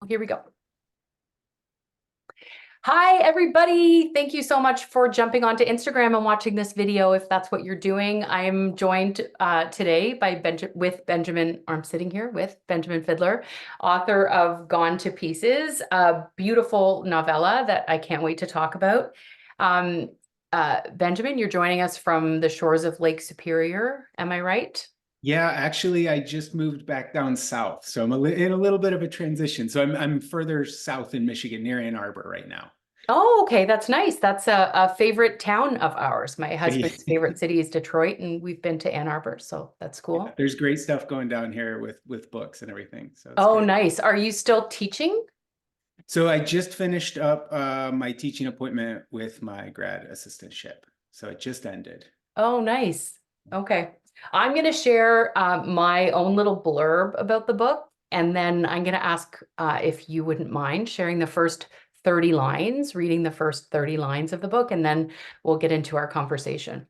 Here we go. Hi, everybody. Thank you so much for jumping onto Instagram and watching this video. If that's what you're doing, I am joined today by I'm sitting here with Benjamin Fidler, author of Gone to Pieces, a beautiful novella that I can't wait to talk about. Benjamin, you're joining us from the shores of Lake Superior. Am I right? Yeah, actually, I just moved back down south, so I'm in a little bit of a transition. So I'm further south in Michigan, near Ann Arbor right now. Oh, okay. That's nice. That's a favorite town of ours. My husband's favorite city is Detroit, and we've been to Ann Arbor, so that's Yeah, cool. there's great stuff going down here with books and everything, so it's Oh, good. nice. Are you still teaching? So I just finished up my teaching appointment with my grad assistantship, so it just ended. Oh, nice. Okay. I'm going to share my own little blurb about the book, and then I'm going to ask if you wouldn't mind sharing the first 30 lines, reading the first 30 lines of the book, and then we'll get into our conversation.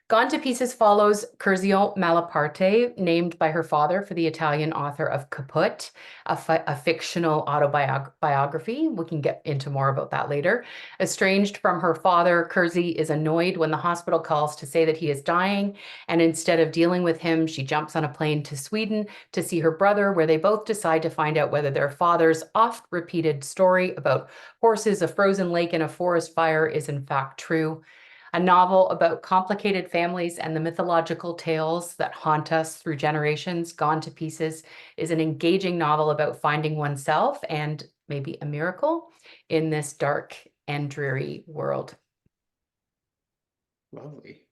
Gone to Pieces follows Curzio Malaparte, named by her father for the Italian author of Kaputt, a fictional autobiography. We can get into more about that later. Estranged from her father, Curzi is annoyed when the hospital calls to say that he is dying, and instead of dealing with him, she jumps on a plane to Sweden to see her brother, where they both decide to find out whether their father's oft-repeated story about horses, a frozen lake, and a forest fire is in fact true. A novel about complicated families and the mythological tales that haunt us through generations. Gone to Pieces is an engaging novel about finding oneself and maybe a miracle in this dark and dreary world. Lovely.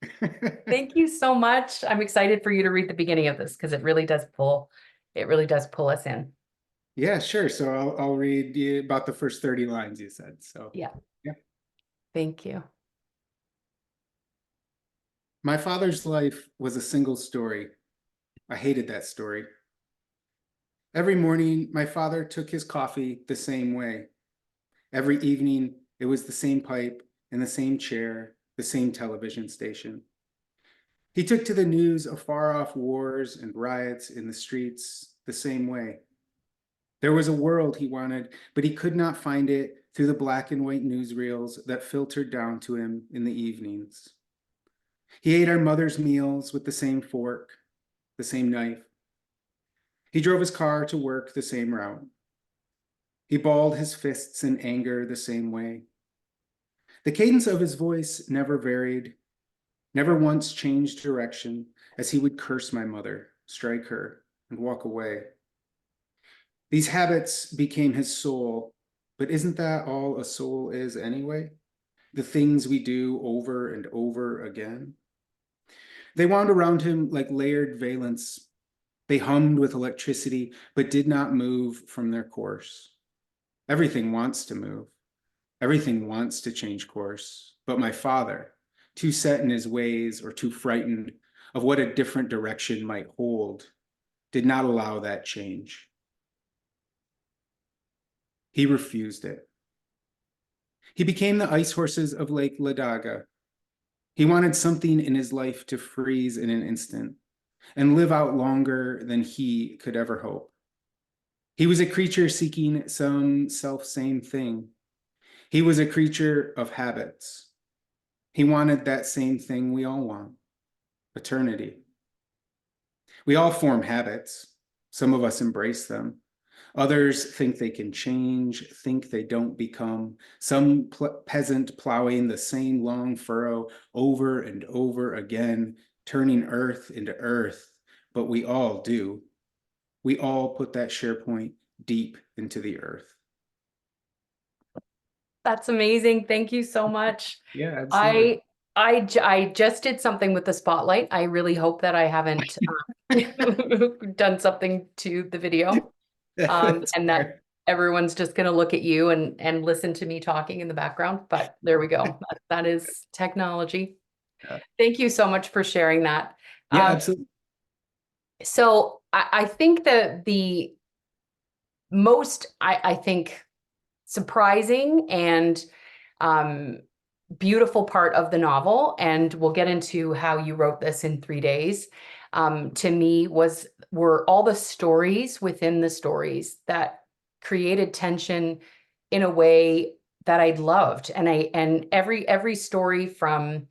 Thank you so much. I'm excited for you to read the beginning of this because it really does pull us in. Yeah, sure. So I'll read you about the first 30 lines you said. So Yeah, yeah. thank you. My father's life was a single story. I hated that story. Every morning, my father took his coffee the same way. Every evening, it was the same pipe in the same chair, the same television station. He took to the news of far-off wars and riots in the streets the same way. There was a world he wanted, but he could not find it through the black and white newsreels that filtered down to him in the evenings. He ate our mother's meals with the same fork, the same knife. He drove his car to work the same route. He balled his fists in anger the same way. The cadence of his voice never varied, never once changed direction, as he would curse my mother, strike her, and walk away. These habits became his soul, but isn't that all a soul is anyway? The things we do over and over again? They wound around him like layered valence. They hummed with electricity, but did not move from their course. Everything wants to move. Everything wants to change course. But my father, too set in his ways or too frightened of what a different direction might hold, did not allow that change. He refused it. He became the ice horses of Lake Ladaga. He wanted something in his life to freeze in an instant and live out longer than he could ever hope. He was a creature seeking some self-same thing. He was a creature of habits. He wanted that same thing we all want, eternity. We all form habits. Some of us embrace them. Others think they can change, think they don't become. Some peasant plowing the same long furrow over and over again, turning earth into earth, but we all do. We all put that share point deep into the earth. That's amazing. Thank you so much. Yeah, absolutely. I just did something with the spotlight. I really hope that I haven't done something to the video, That's and that fair. everyone's just going to look at you and listen to me talking in the background. But there we go. That is technology. Yeah, Thank you so much for sharing that. yeah, Um, absolutely. so I think that the most, I think, surprising and um, beautiful part of the novel, and we'll get into how you wrote this in 3 days, to me were all the stories within the stories that created tension in a way that I loved. And every story, from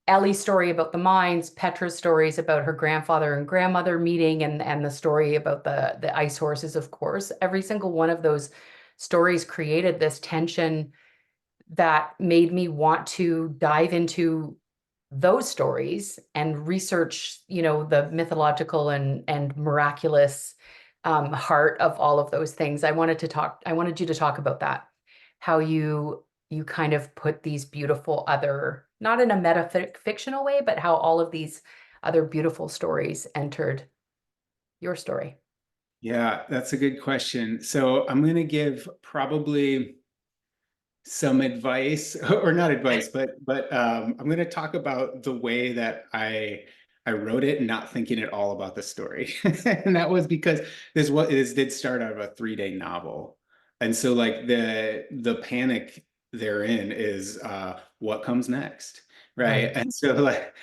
Ellie's story about the mines, Petra's stories about her grandfather and grandmother meeting, and the story about the ice horses, of course, every single one of those stories created this tension that made me want to dive into those stories and research, the mythological and miraculous heart of all of those things. I wanted you to talk about that, how you kind of put these beautiful other, not in a fictional way, but how all of these other beautiful stories entered your story. Yeah, that's a good question. So I'm going to give probably some advice, or not advice, but I'm going to talk about the way that I wrote it, not thinking at all about the story. And that was because this did start out of a 3-day novel. And so like the panic therein is what comes next, right? Right. And so like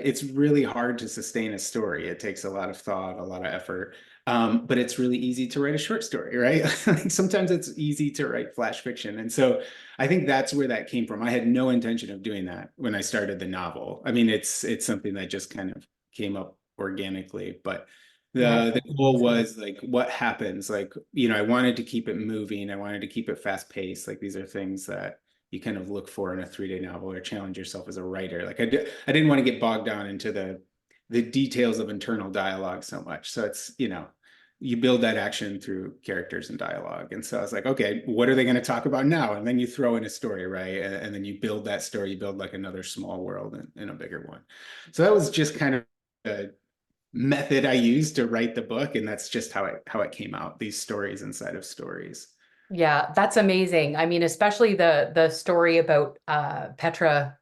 it's really hard to sustain a story. It takes a lot of thought, a lot of effort. But it's really easy to write a short story, right? Like sometimes it's easy to write flash fiction. And so I think that's where that came from. I had no intention of doing that when I started the novel. I mean, it's something that just kind of came up organically, but Yeah, the that's goal amazing. was like what happens, like, I wanted to keep it moving. I wanted to keep it fast paced. Like these are things that you kind of look for in a 3-day novel, or challenge yourself as a writer. Like I didn't want to get bogged down into the details of internal dialogue so much. So it's, you build that action through characters and dialogue. And so I was like, okay, what are they going to talk about now? And then you throw in a story, right? And then you build that story, you build like another small world and a bigger one. So that was just kind of a method I used to write the book. And that's just how it came out, these stories inside of stories. Yeah, that's amazing. I mean, especially the story about Petra,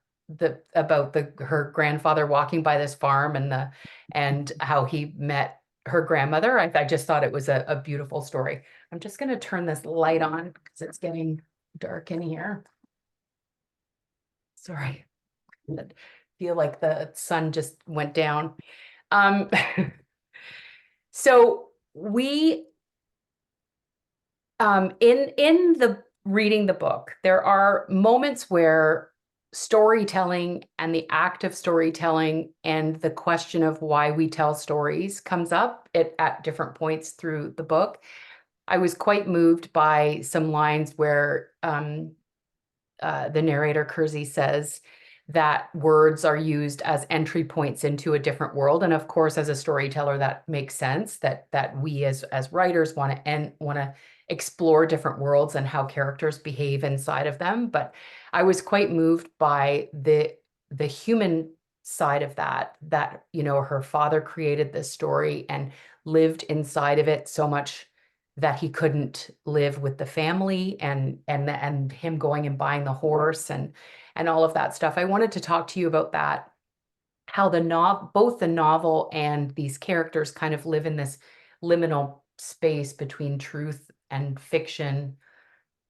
her grandfather walking by this farm, and how he met her grandmother. I just thought it was a beautiful story. I'm just gonna turn this light on because it's getting dark in here. Sorry. I feel like the sun just went down. Um, so we in the reading the book, there are moments where storytelling and the act of storytelling and the question of why we tell stories comes up at different points through the book. I was quite moved by some lines where the narrator Curzi says that words are used as entry points into a different world, and of course, as a storyteller, that makes sense. That we as writers want to explore different worlds and how characters behave inside of them. But I was quite moved by the human side of that. That her father created this story and lived inside of it so much that he couldn't live with the family, and him going and buying the horse and all of that stuff. I wanted to talk to you about that, how both the novel and these characters kind of live in this liminal space between truth and fiction.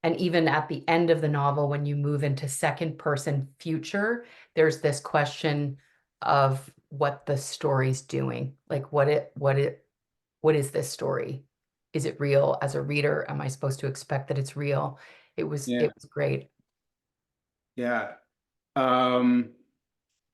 And even at the end of the novel, when you move into second person future, there's this question of what the story's doing, like what is this story? Is it real? As a reader, am I supposed to expect that it's real? Yeah. It was great. Yeah. Um,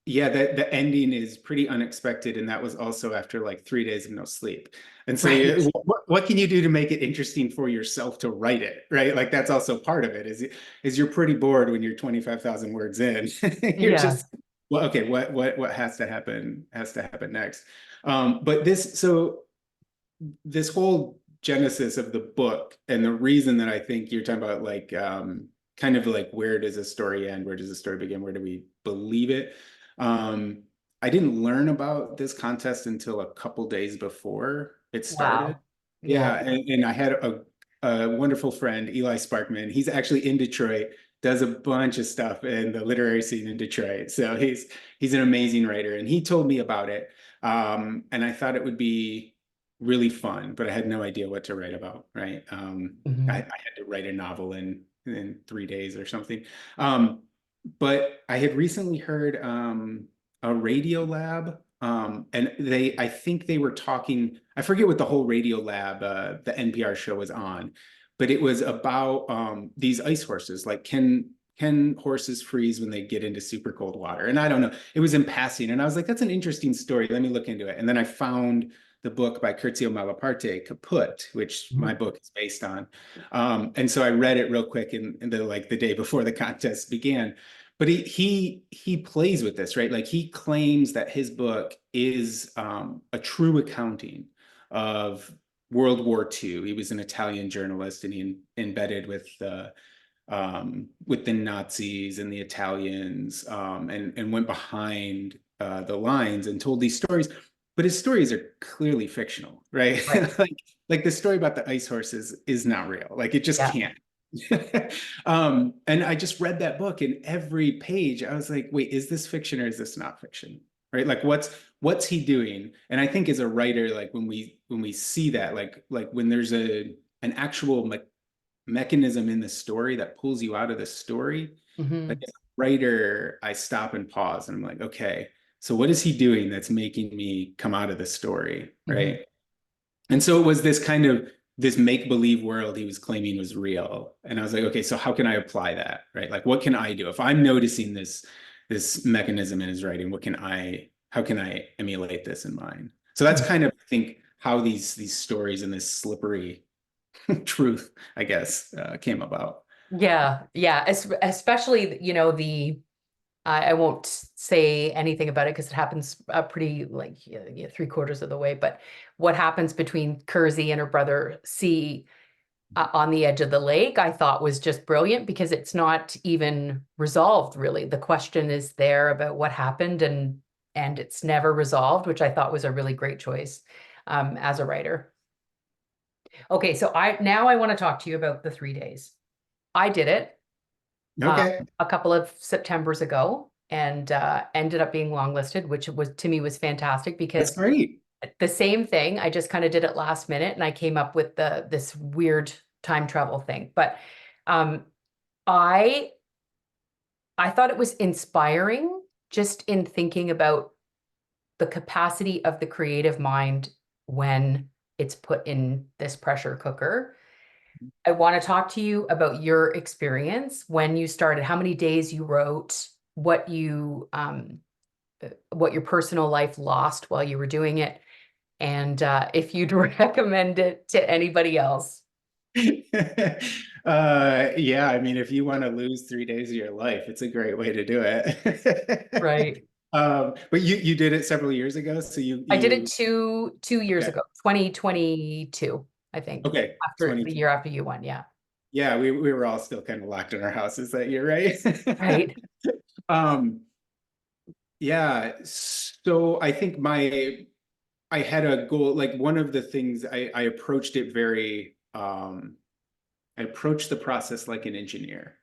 Yeah, the ending is pretty unexpected, and that was also after like 3 days of no sleep. And so, Right. what can you do to make it interesting for yourself to write it, right? Like that's also part of it. Is you're pretty bored when you're 25,000 words in. You're Yeah. just, well, okay, what has to happen next. But this whole genesis of the book, and the reason that I think you're talking about, like, kind of like, where does a story end? Where does a story begin? Where do we believe it? Um, I didn't learn about this contest until a couple days before it started. Wow. Yeah. Yeah, and I had a wonderful friend, Eli Sparkman. He's actually in Detroit, does a bunch of stuff in the literary scene in Detroit. So he's an amazing writer, and he told me about it. And I thought it would be really fun, but I had no idea what to write about, right? I Mhm. had to write a novel in 3 days or something. But I had recently heard a radio lab And I think they were talking, I forget what the whole Radio Lab, the NPR show was on, but it was about these ice horses. Like, can horses freeze when they get into super cold water? And I don't know. It was in passing, and I was like, that's an interesting story. Let me look into it. And then I found the book by Curzio Malaparte, Kaputt, which my Mhm. book is based on. And so I read it real quick in the like the day before the contest began. But he plays with this, right? Like, he claims that his book is a true accounting of World War II. He was an Italian journalist, and he embedded with the Nazis and the Italians, and went behind the lines and told these stories. But his stories are clearly fictional, right? Right. Like the story about the ice horses is not real. Like, it just Yeah. can't. And I just read that book, and every page I was like, wait, is this fiction or is this not fiction? Right? Like, what's he doing? And I think as a writer, like when we see that, like when there's an actual mechanism in the story that pulls you out of the story, like Hmm. as a writer, I stop and pause and I'm like, okay, so what is he doing that's making me come out of the story? Hmm. Right. And so it was this kind of this make-believe world he was claiming was real. And I was like, okay, so how can I apply that? Right? Like, what can I do? If I'm noticing this mechanism in his writing, how can I emulate this in mine? So that's kind of, I think, how these stories and this slippery truth, I guess, came about. Yeah, yeah, especially, I won't say anything about it because it happens pretty like three-quarters of the way. But what happens between Curzi and her brother C on the edge of the lake, I thought was just brilliant because it's not even resolved really. The question is there about what happened, and it's never resolved, which I thought was a really great choice as a writer. Okay, so I want to talk to you about the 3 days. I did it uh, Okay, a couple of Septembers ago and ended up being longlisted, which was to me was fantastic that's because great. the same thing, I just kind of did it last minute and I came up with this weird time travel thing. But um, I I thought it was inspiring just in thinking about the capacity of the creative mind when it's put in this pressure cooker. I want to talk to you about your experience when you started, how many days you wrote, what your personal life lost while you were doing it, and if you'd recommend it to anybody else. Yeah, I mean, if you want to lose 3 days of your life, it's a great way to do it. Right. But you did it several years ago, so I did it you two years okay, ago, 2022, I think, okay, after the 22. year after you won. Yeah. Yeah, we were all still kind of locked in our houses that year, right? Right. Um, yeah, so I think I had a goal, like one of the things I approached it very I approached the process like an engineer,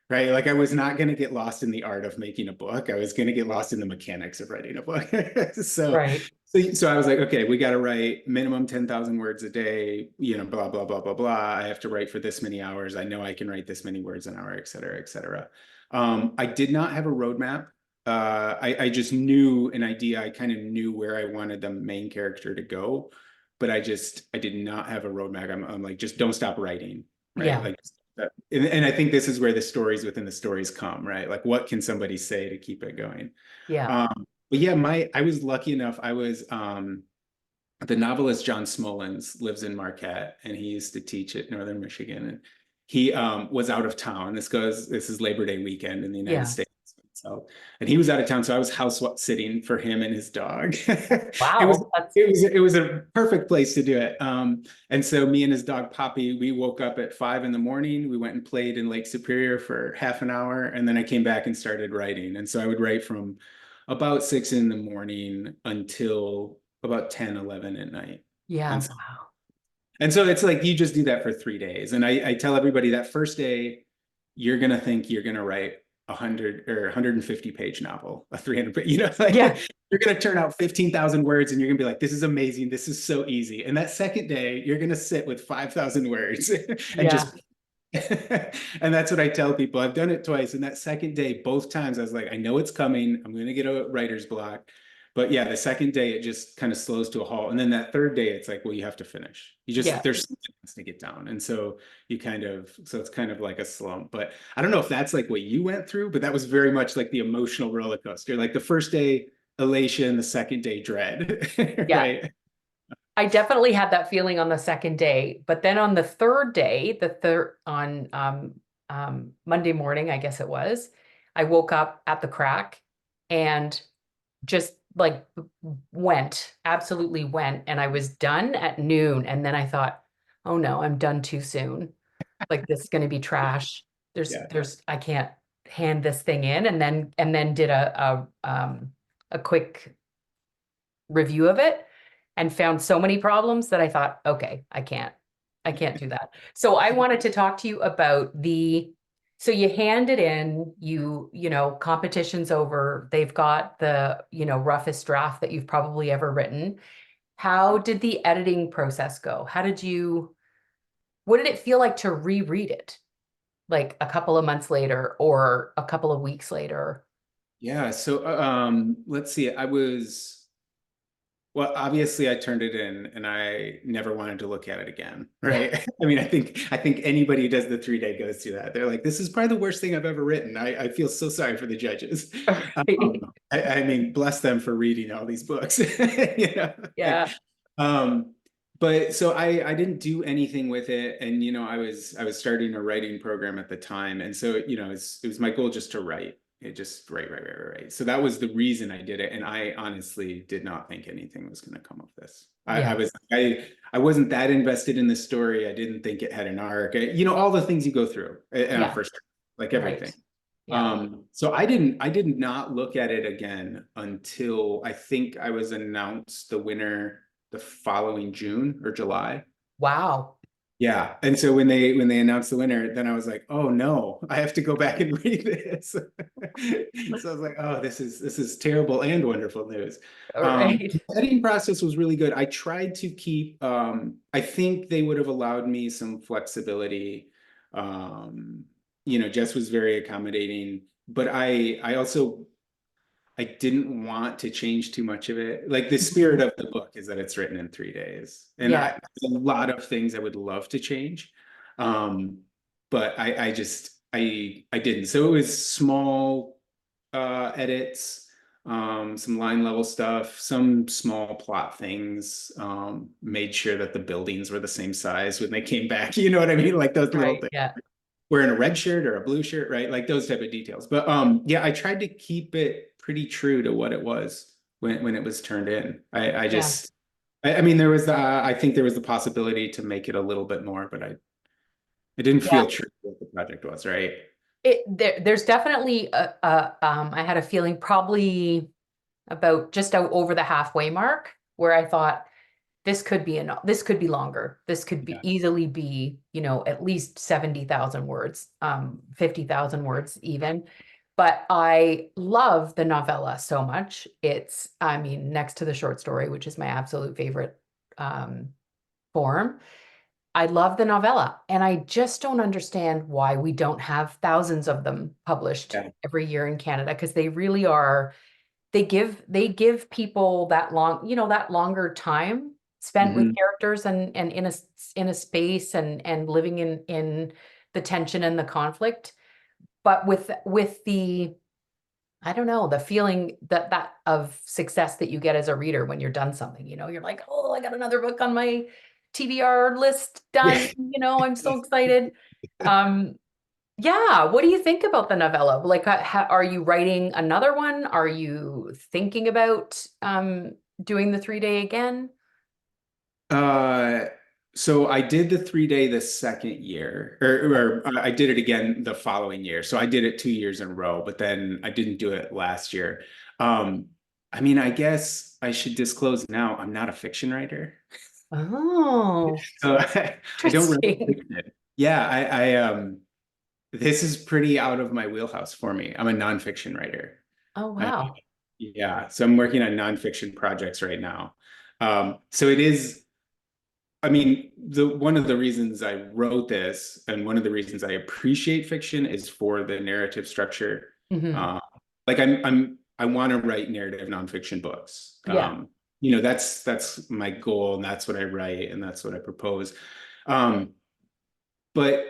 right? Like, I was not going to get lost in the art of making a book. I was going to get lost in the mechanics of writing a book. Right. So I was like, okay, we got to write minimum 10,000 words a day, blah, blah, blah, blah, blah. I have to write for this many hours. I know I can write this many words an hour, et cetera, et cetera. I did not have a roadmap. I just knew an idea. I kind of knew where I wanted the main character to go, but I did not have a roadmap. I'm like, just don't stop writing, right? Yeah. Like, and I think this is where the stories within the stories come, right? Like, what can somebody say to keep it going? Yeah. But yeah, I was lucky enough. I was the novelist John Smollins lives in Marquette, and he used to teach at Northern Michigan. And he was out of town. This is Labor Day weekend in the United Yeah. States. So, and he was out of town, so I was house sitting for him and his dog. It was Wow. That's it was a perfect place to do it. And so me and his dog Poppy, we woke up at 5 in the morning. We went and played in Lake Superior for half an hour, and then I came back and started writing. And so I would write from about 6 in the morning until about 10, 11 at night. yeah. And Wow. and so it's like you just do that for 3 days. And I tell everybody that first day, you're gonna think you're gonna write 100 or 150-page novel, a 300, like Yeah. you're gonna turn out 15,000 words, and you're gonna be like, this is amazing, this is so easy. And that second day, you're gonna sit with 5,000 words and Yeah. just and that's what I tell people. I've done it twice. And that second day, both times, I was like, I know it's coming. I'm gonna get a writer's block. But yeah, the second day it just kind of slows to a halt. And then that third day, it's like, well, you have to finish. You just, Yeah. there's something else to get down. And so you kind of, so it's kind of like a slump. But I don't know if that's like what you went through, but that was very much like the emotional roller coaster. Like the first day, elation, the second day, dread, Yeah. right? I definitely had that feeling on the second day, but then on the third day, the third on Monday morning, I guess it was, I woke up at the crack and just like absolutely went, and I was done at noon. And then I thought, oh no, I'm done too soon. Like this is going to be trash. Yeah. I can't hand this thing in, and then did a quick review of it and found so many problems that I thought, okay, I can't do that. So I wanted to talk to you about so you hand it in, competition's over. They've got the, roughest draft that you've probably ever written. How did the editing process go? What did it feel like to reread it? Like a couple of months later or a couple of weeks later? Yeah. So let's see. Well, obviously I turned it in and I never wanted to look at it again, Yeah. right? I mean, I think anybody who does the 3 day goes through that. They're like, this is probably the worst thing I've ever written. I feel so sorry for the judges. I mean, bless them for reading all these books. You know, like, Yeah. um, but so I didn't do anything with it. And I was starting a writing program at the time. And so, it was my goal just to write. It just right. So that was the reason I did it. And I honestly did not think anything was going to come of this. Yeah. I wasn't that invested in the story. I didn't think it had an arc. All the things you go through in a Yeah. first, like Right. everything. Yeah. So I did not look at it again until I think I was announced the winner the following June or July. Wow. Yeah. And so when they announced the winner, then I was like, oh no, I have to go back and read this. So I was like, oh, this is terrible and wonderful news. All right. The editing process was really good. I tried to keep I think they would have allowed me some flexibility. Jess was very accommodating, but I didn't want to change too much of it. Like the spirit Mhm. of the book is that it's written in 3 days. And Yeah. there's a lot of things I would love to change. Um, but I didn't. So it was small edits, some line level stuff, some small plot things, made sure that the buildings were the same size when they came back. You know what I mean? Like those little Right. things. Yeah. Wearing a red shirt or a blue shirt, right? Like those type of details. But yeah, I tried to keep it pretty true to what it was when it was turned in. I Yeah. just I mean there was I think there was the possibility to make it a little bit more, but I didn't Yeah. feel true to what the project was, right? There's definitely I had a feeling probably about just out over the halfway mark where I thought this could be longer. This could be Yeah. easily be, at least 70,000 words, 50,000 words even. But I love the novella so much. I mean, next to the short story, which is my absolute favorite um, form. I love the novella, and I just don't understand why we don't have thousands of them published Yeah. every year in Canada, because they really are, they give people that longer time spent with Mhm. characters and in a space and living in the tension and the conflict. But with the, I don't know, the feeling that of success that you get as a reader when you're done something, you're like, oh, I got another book on my TBR list done, Yeah. I'm so excited. Um, yeah, what do you think about the novella? Like, are you writing another one? Are you thinking about doing the 3 day again? Uh, so I did the 3 day the second year, or I did it again the following year. So I did it 2 years in a row, but then I didn't do it last year. Um, I mean, I guess I should disclose now, I'm not a fiction writer. Oh, So I don't write interesting. fiction. Yeah, this is pretty out of my wheelhouse for me. I'm a nonfiction writer. Oh, I, wow. yeah, so I'm working on nonfiction projects right now. So it is. I mean, the one of the reasons I wrote this and one of the reasons I appreciate fiction is for the narrative structure. Hmm. Uh, like I'm I want to write narrative nonfiction books. Yeah. That's my goal, and that's what I write, and that's what I propose. Um, but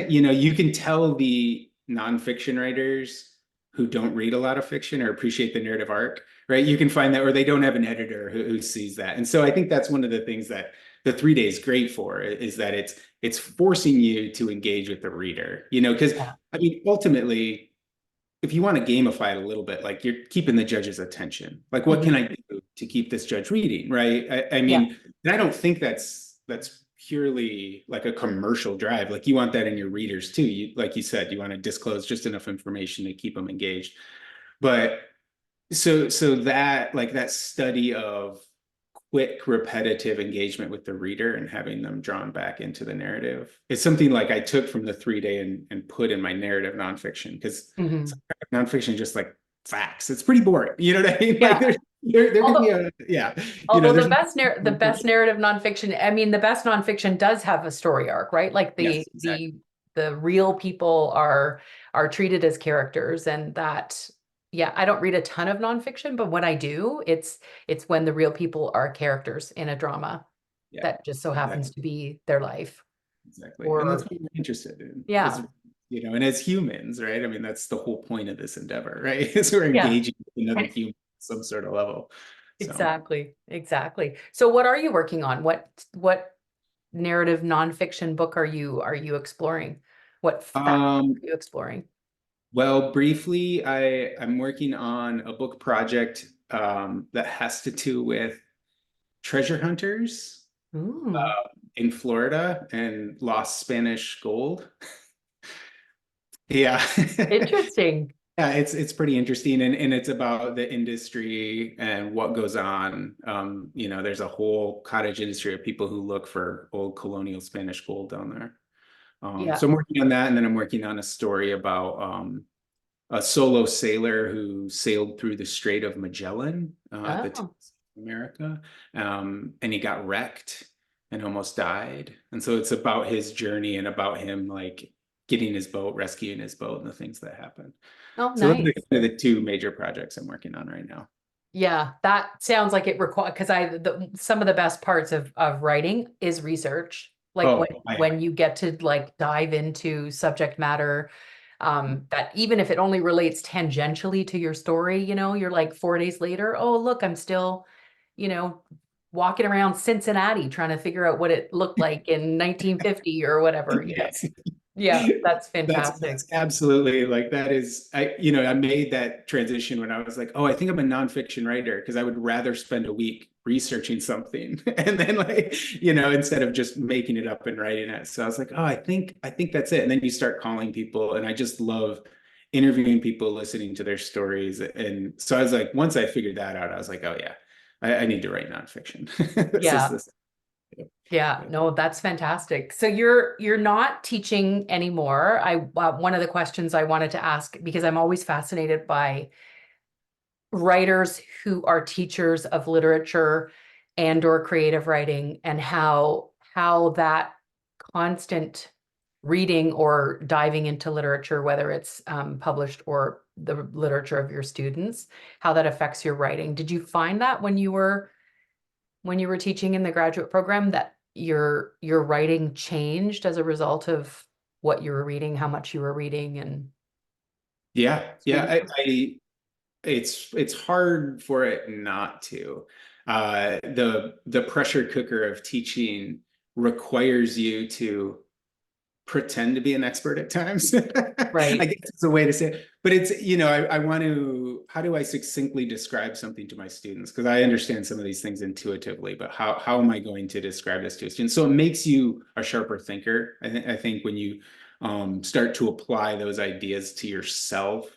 you can tell the nonfiction writers who don't read a lot of fiction or appreciate the narrative arc, right? You can find that, or they don't have an editor who sees that. And so I think that's one of the things that the 3 day is great for, is that it's forcing you to engage with the reader, because Yeah. I mean, ultimately, if you want to gamify it a little bit, like, you're keeping the judge's attention. Like, what can Mhm. I do to keep this judge reading, right? I Yeah. mean, and I don't think that's purely like a commercial drive. Like, you want that in your readers too. Like you said, you want to disclose just enough information to keep them engaged. But so that, like, that study of quick, repetitive engagement with the reader and having them drawn back into the narrative is something like I took from the 3 day and put in my narrative nonfiction, because Mhm. nonfiction is just like facts. It's pretty boring. You know what I mean? Like, Yeah. there could be Although a, yeah, Although there's the best narrative nonfiction, I mean, the best nonfiction does have a story arc, right? Like yes, exactly. the real people are treated as characters, and that, yeah, I don't read a ton of nonfiction, but when I do, it's when the real people are characters in a drama Yeah, that just so happens exactly. to be their life. Exactly. And that's Or what we're interested in, yeah, and as humans, right? I mean, that's the whole point of this endeavor, right? Is we're yeah, engaging with another human at some sort of level. So, exactly, exactly. So what are you working on? What narrative nonfiction book are you exploring? What fact um, are you exploring? well, briefly, I'm working on a book project that has to do with treasure hunters Ooh, in Florida and lost Spanish gold. Yeah. interesting. Yeah, it's pretty interesting, and it's about the industry and what goes on. There's a whole cottage industry of people who look for old colonial Spanish gold down there. Yeah. So I'm working on that, and then I'm working on a story about a solo sailor who sailed through the Strait of Magellan at the tip Oh, of America, and he got wrecked and almost died. And so it's about his journey and about him, like, getting his boat, rescuing his boat, and the things that happened. oh, So those are nice. kind of the two major projects I'm working on right now. Yeah, that sounds like it requires, because some of the best parts of writing is research. Like Oh, when you get to like dive into subject matter, that even if it only relates tangentially to your story, you're like 4 days later, oh, look, I'm still, you know, walking around Cincinnati trying to figure out what it looked like in 1950 or whatever. yes. Yeah, that's That's fantastic. absolutely, like, that is, I made that transition when I was like, oh, I think I'm a nonfiction writer, because I would rather spend a week researching something and then, like, instead of just making it up and writing it. So I was like, oh, I think that's it. And then you start calling people, and I just love interviewing people, listening to their stories. And so I was like, once I figured that out, I was like, oh yeah, I need to write nonfiction. This is Yeah. this. Yeah, no, that's fantastic. So you're not teaching anymore. One of the questions I wanted to ask, because I'm always fascinated by writers who are teachers of literature and or creative writing, and how that constant reading or diving into literature, whether it's published or the literature of your students, how that affects your writing. Did you find that when you were teaching in the graduate program, that your writing changed as a result of what you were reading, how much you were reading and Yeah, yeah. students? It's hard for it not to. The pressure cooker of teaching requires you to pretend to be an expert at times. I Right. guess it's a way to say it. But it's, I want to, how do I succinctly describe something to my students? Because I understand some of these things intuitively, but how am I going to describe this to a student? So it makes you a sharper thinker. I think when you start to apply those ideas to yourself.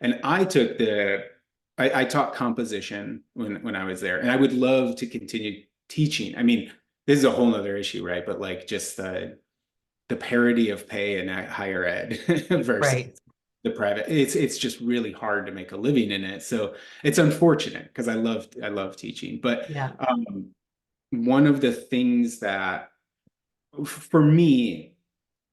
And I taught composition when I was there, and I would love to continue teaching. I mean, this is a whole nother issue, right? But like, just the parity of pay in higher ed versus Right. the private. It's just really hard to make a living in it. So it's unfortunate, because I love teaching. But Yeah. one of the things that, for me,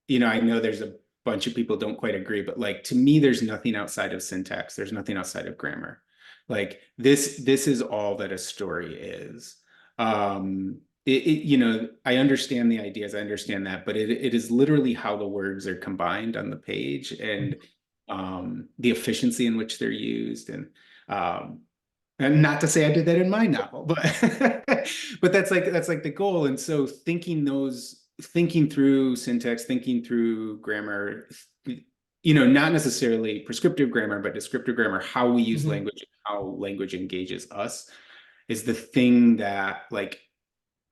I know there's a bunch of people don't quite agree, but, like, to me, there's nothing outside of syntax. There's nothing outside of grammar. Like this is all that a story is. You know, I understand the ideas, I understand that, but it is literally how the words are combined on the page, and the efficiency in which they're used, um, and not to say I did that in my novel, but but that's like the goal. And so thinking through syntax, thinking through grammar, you know, not necessarily prescriptive grammar, but descriptive grammar, how we use Mhm. language, how language engages us, is the thing that, like,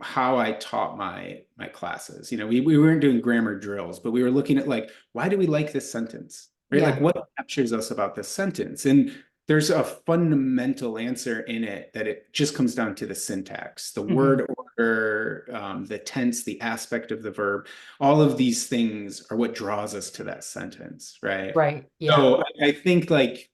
how I taught my classes. You know, we weren't doing grammar drills, but we were looking at, like, why do we like this sentence? Right? Like, Yeah. what captures us about this sentence? And there's a fundamental answer in it that it just comes down to the syntax, the Mhm. word order, the tense, the aspect of the verb. All of these things are what draws us to that sentence, right? Right. Yeah. So I think, like,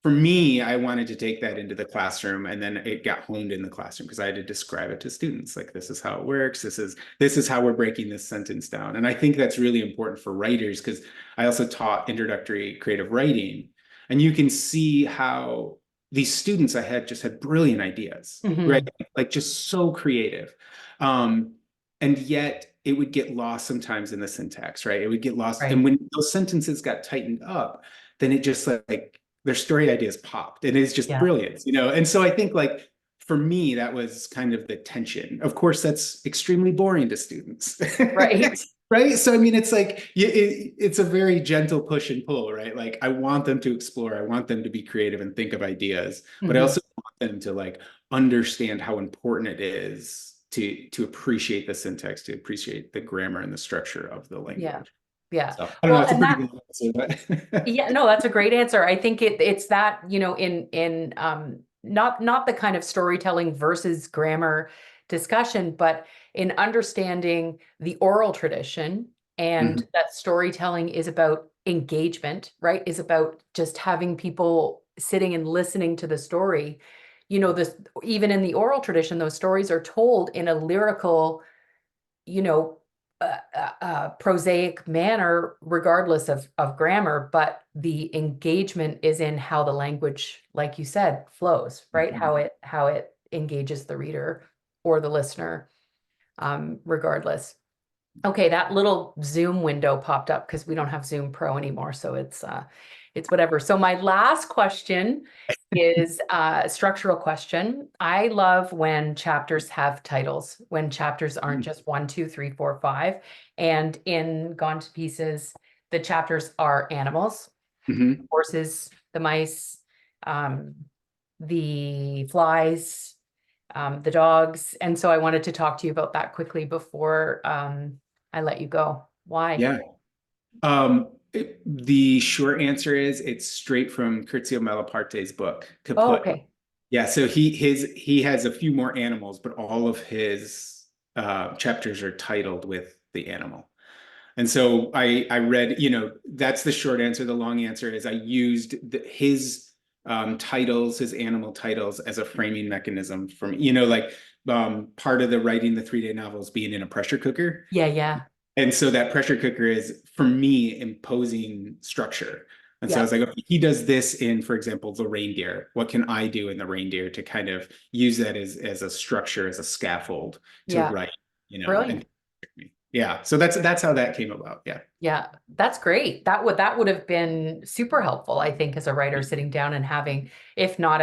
for me, I wanted to take that into the classroom, and then it got honed in the classroom because I had to describe it to students. Like, this is how it works. This is how we're breaking this sentence down. And I think that's really important for writers, because I also taught introductory creative writing, and you can see how these students I had just had brilliant ideas, right? Mhm. Like, just so creative. Um, and yet it would get lost sometimes in the syntax, right? It would get lost. And Right. when those sentences got tightened up, then it just, like, their story ideas popped, and it's just Yeah. brilliant, you know? And so I think, like, for me, that was kind of the tension. Of course, that's extremely boring to students. Right. Right. So, I mean, it's like, it's a very gentle push and pull, right? Like, I want them to explore, I want them to be creative and think of ideas, but I Mhm. also want them to, like, understand how important it is to appreciate the syntax, to appreciate the grammar and the structure of the Yeah. language. Yeah. So I don't know, Well, it's a and pretty that, good answer, but yeah, no, that's a great answer. I think it's that, in not the kind of storytelling versus grammar discussion, but in understanding the oral tradition, and Mhm. that storytelling is about engagement, right? Is about just having people sitting and listening to the story. This, even in the oral tradition, those stories are told in a lyrical, you know, prosaic manner, regardless of grammar, but the engagement is in how the language, like you said, flows, right? Mhm. How it engages the reader or the listener, regardless. Okay, that little Zoom window popped up because we don't have Zoom Pro anymore, so it's whatever. So my last question is a structural question. I love when chapters have titles, when chapters aren't just one, two, three, four, five. And in Gone to Pieces, the chapters are animals, Mhm. horses, the mice, um, the flies, the dogs. And so I wanted to talk to you about that quickly before I let you go. Why? Yeah. The short answer is it's straight from Curzio Malaparte's book, Oh, Kaputt. okay. Yeah, so he has a few more animals, but all of his chapters are titled with the animal. And so I read, you know, that's the short answer. The long answer is I used his titles, his animal titles, as a framing mechanism for me. You know, like, part of the writing the 3-day novels being in a pressure cooker. Yeah, yeah, And so that pressure cooker is, for me, imposing structure. And so I yeah, was like, okay, he does this in, for example, the reindeer. What can I do in the reindeer to kind of use that as a structure, as a scaffold to yeah. write, you know, and Brilliant. yeah. So that's how that came about. Yeah. Yeah, that's great. That would have been super helpful, I think, as a writer sitting down and having, if not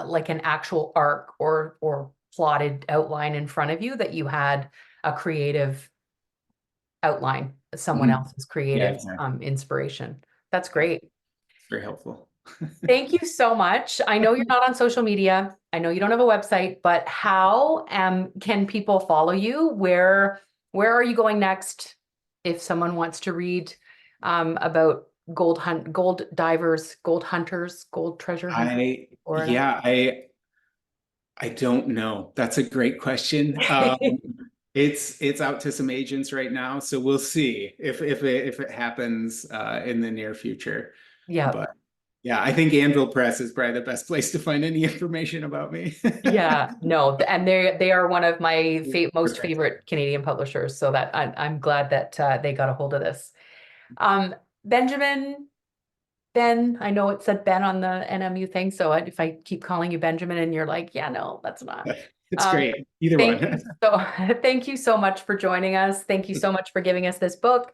like an actual arc or plotted outline in front of you, that you had a creative outline, someone Mhm. else's Yeah, creative exactly. inspiration. That's Yeah, great. it's very helpful. Thank you so much. I know you're not on social media. I know you don't have a website, but how can people follow you? Where are you going next if someone wants to read about gold divers, gold hunters, gold treasure hunters, I Florida? yeah, I don't know. That's a great question. It's out to some agents right now, so we'll see if it happens in the near future. Yeah. But yeah, I think Anvil Press is probably the best place to find any information about me. Yeah, no, and they are one of my most Perfect. favorite Canadian publishers, so that I'm glad that they got a hold of this. Benjamin, Ben. I know it said Ben on the NMU thing, so if I keep calling you Benjamin and you're like, yeah, no, that's not. It's Um, great. Either thank one. you so thank you so much for joining us. Thank you so much for giving us this book.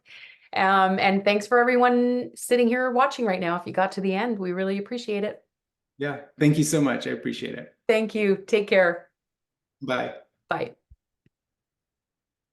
And thanks for everyone sitting here watching right now. If you got to the end, we really appreciate it. Yeah. Thank you so much. I appreciate it. Thank you. Take care. Bye. Bye.